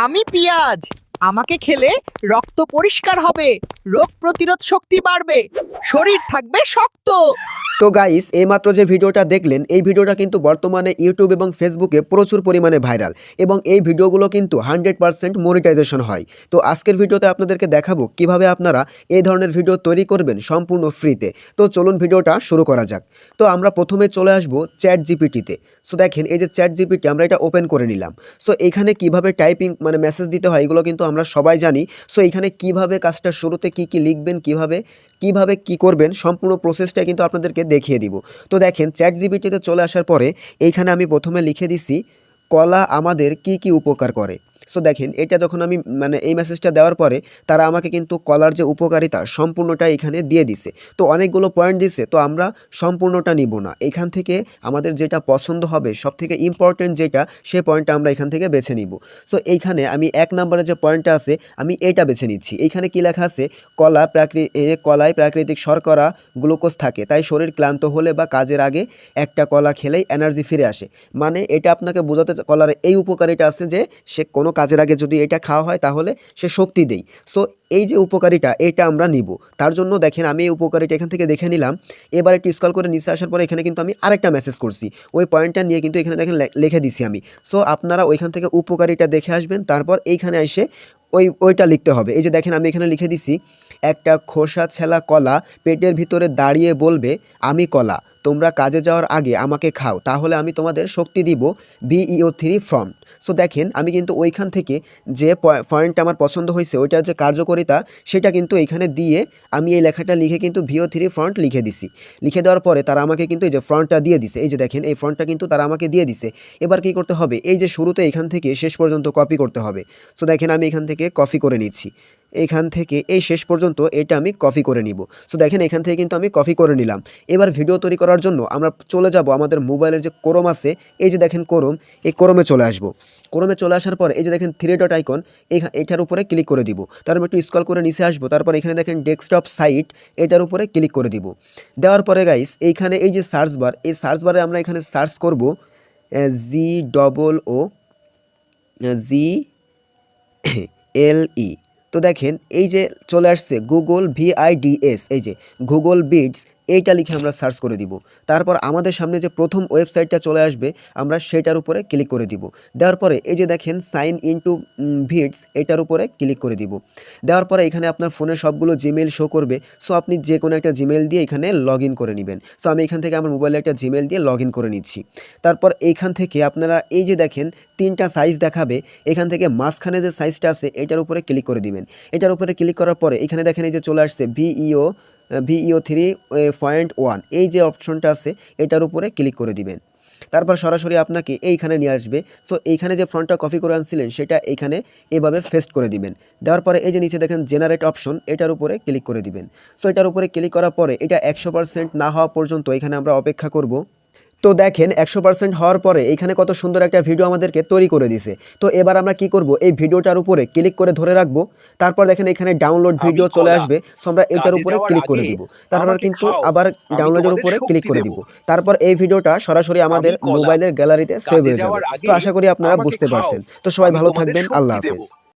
আমি পিয়াজ। আমাকে খেলে রক্ত পরিষ্কার হবে, রোগ প্রতিরোধ শক্তি বাড়বে, শরীর থাকবে শক্ত। তো গাইস, এইমাত্র যে ভিডিওটা দেখলেন, এই ভিডিওটা কিন্তু বর্তমানে ইউটিউব এবং ফেসবুকে প্রচুর পরিমাণে ভাইরাল এবং এই ভিডিওগুলো কিন্তু 100% মনিটাইজেশন হয়। তো আজকের ভিডিওতে আপনাদেরকে দেখাবো কিভাবে আপনারা এই ধরনের ভিডিও তৈরি করবেন সম্পূর্ণ ফ্রিতে। তো চলুন ভিডিওটা শুরু করা যাক। তো আমরা প্রথমে চলে আসব চ্যাট জিপিটিতে। সো দেখেন, এই যে চ্যাট জিপিটি, আমরা এটা ওপেন করে নিলাম। সো এখানে কিভাবে টাইপিং মেসেজ দিতে হয় এগুলো কিন্তু আমরা সবাই জানি। সো এখানে কিভাবে কাজটা শুরুতে কি লিখবেন, কিভাবে কি করবেন, সম্পূর্ণ প্রসেসটা কিন্তু আপনাদেরকে দেখিয়ে দিব। তো দেখেন, চ্যাট জিপিটিতে চলে আসার পরে এইখানে আমি প্রথমে লিখে দিছি কলা আমাদের কি উপকার করে। সো দেখেন, এটা যখন আমি এই মেসেজটা দেওয়ার পরে তারা আমাকে কিন্তু কলার যে উপকারিতা সম্পূর্ণটা এখানে দিয়ে দিছে। তো অনেকগুলো পয়েন্ট দিছে, তো আমরা সম্পূর্ণটা নিব না, এখান থেকে আমাদের যেটা পছন্দ হবে সবথেকে ইম্পর্টেন্ট যেটা, সেই পয়েন্টটা আমরা এখান থেকে বেছে নিব। সো এইখানে আমি 1 নম্বরে যে পয়েন্টটা আছে আমি এটা বেছে নিচ্ছি। এইখানে কি লেখা আছে, কলায় প্রাকৃতিক শর্করা গ্লুকোজ থাকে, তাই শরীর ক্লান্ত হলে বা কাজের আগে একটা কলা খেলেই এনার্জি ফিরে আসে। মানে এটা আপনাকে বোঝাতে, কলার এই উপকারিতা আছে যে সে কোনো কাজের আগে যদি এটা খাওয়া হয় তাহলে সে শক্তি দেয়। সো এই যে উপকারিতা, এটা আমরা নিব। তার জন্য দেখেন, আমি এই উপকারিতা এখান থেকে দেখে নিলাম। এবার একটু স্ক্রল করে নিচে আসার পরে এখানে কিন্তু আমি আরেকটা মেসেজ করছি, ওই পয়েন্টটা নিয়ে কিন্তু এখানে দেখেন লিখে দিছি আমি। সো আপনারা ওইখান থেকে উপকারিতা দেখে আসবেন, তারপর এইখানে এসে ওইটা লিখতে হবে। এই যে দেখেন, আমি এখানে লিখে দিছি, একটা খোসা ছেলা কলা পেটের ভিতরে দাঁড়িয়ে বলবে আমি কলা, তোমরা কাজে যাওয়ার আগে আমাকে খাও, তাহলে আমি তোমাদের শক্তি দিব, VEO3 ফ্রন্ট। সো দেখেন, আমি কিন্তু ওইখান থেকে যে পয়েন্টটা আমার পছন্দ হয়েছে ওইটার যে কার্যকারিতা সেটা কিন্তু এইখানে দিয়ে আমি এই লেখাটা লিখে কিন্তু VEO3 ফ্রন্ট লিখে দিছি। লিখে দেওয়ার পরে তারা আমাকে কিন্তু এই যে ফ্রন্টটা দিয়ে দিছে। এই যে দেখেন, এই ফ্রন্টটা কিন্তু তারা আমাকে দিয়ে দিছে। এবার কি করতে হবে, এই যে শুরুতে এখান থেকে শেষ পর্যন্ত কপি করতে হবে। সো দেখেন, আমি এখান থেকে কপি করে নিচ্ছি, এখান থেকে এই শেষ পর্যন্ত এটা আমি কপি করে নিব। সো দেখেন, এখান থেকে কিন্তু আমি কপি করে নিলাম। এবার ভিডিও তৈরি করার জন্য আমরা চলে যাব আমাদের মোবাইলের যে ক্রোম আছে, এই যে দেখেন ক্রোম, এই ক্রোমে চলে আসব। ক্রোমে চলে আসার পর এই যে দেখেন 3 ডট আইকন, এটার উপরে ক্লিক করে দিব। তারপর একটু স্ক্রল করে নিচে আসবো, তারপর এখানে দেখেন ডেস্কটপ সাইট, এটার উপরে ক্লিক করে দিব। দেওয়ার পরে গাইস, এইখানে এই যে সার্চ বার, এই সার্চ বারে আমরা এখানে সার্চ করব GOOGLE। তো দেখেন, এই যে চলে আসছে গুগল VIDS, এই যে গুগল বিটস, এইটা লিখে আমরা সার্চ করে দিব। তারপর আমাদের সামনে যে প্রথম ওয়েবসাইটটা চলে আসবে আমরা সেটার উপরে ক্লিক করে দিব। দেওয়ার পরে এই যে দেখেন সাইন ইনটু ভিটস, এটার উপরে ক্লিক করে দিব। দেওয়ার পরে এখানে আপনার ফোনে সবগুলো জিমেইল শো করবে। সো আপনি যে কোনো একটা জিমেইল দিয়ে এখানে লগ ইন করে নেবেন। সো আমি এখান থেকে আমার মোবাইলে একটা জিমেইল দিয়ে লগ ইন করে নিচ্ছি। তারপর এইখান থেকে আপনারা এই যে দেখেন 3টা সাইজ দেখাবে, এখান থেকে মাঝখানে যে সাইজটা আছে এটার উপরে ক্লিক করে দিবেন। এটার উপরে ক্লিক করার পরে এখানে দেখেন এই যে চলে আসছে VEO3.1, এই যে অপশনটা আছে এটার উপরে ক্লিক করে দিবেন। তারপর সরাসরি আপনাকে এইখানে নিয়ে আসবে। সো এইখানে যে ফ্রন্টটা কপি করে আনছিলেন সেটা এইখানে এভাবে পেস্ট করে দিবেন। দেওয়ার পরে এই যে নিচে দেখেন জেনারেট অপশন, এটার উপরে ক্লিক করে দিবেন। সো এটার উপরে ক্লিক করার পরে এটা 100% না হওয়া পর্যন্ত এখানে আমরা অপেক্ষা করব। তো দেখেন 100% হওয়ার পরে এইখানে কত সুন্দর একটা ভিডিও আমাদেরকে তৈরি করে দিছে। তো এবার আমরা কি করব, এই ভিডিওটার উপরে ক্লিক করে ধরে রাখবো। তারপর দেখেন এখানে ডাউনলোড ভিডিও চলে আসবে। সো আমরা এটার উপরে ক্লিক করে দিব। তারপর কিন্তু আবার ডাউনলোডের উপরে ক্লিক করে দিব। তারপর এই ভিডিওটা সরাসরি আমাদের মোবাইলের গ্যালারিতে সেভ হয়ে যাবে। তো আশা করি আপনারা বুঝতে পারছেন। তো সবাই ভালো থাকবেন, আল্লাহ হাফেজ।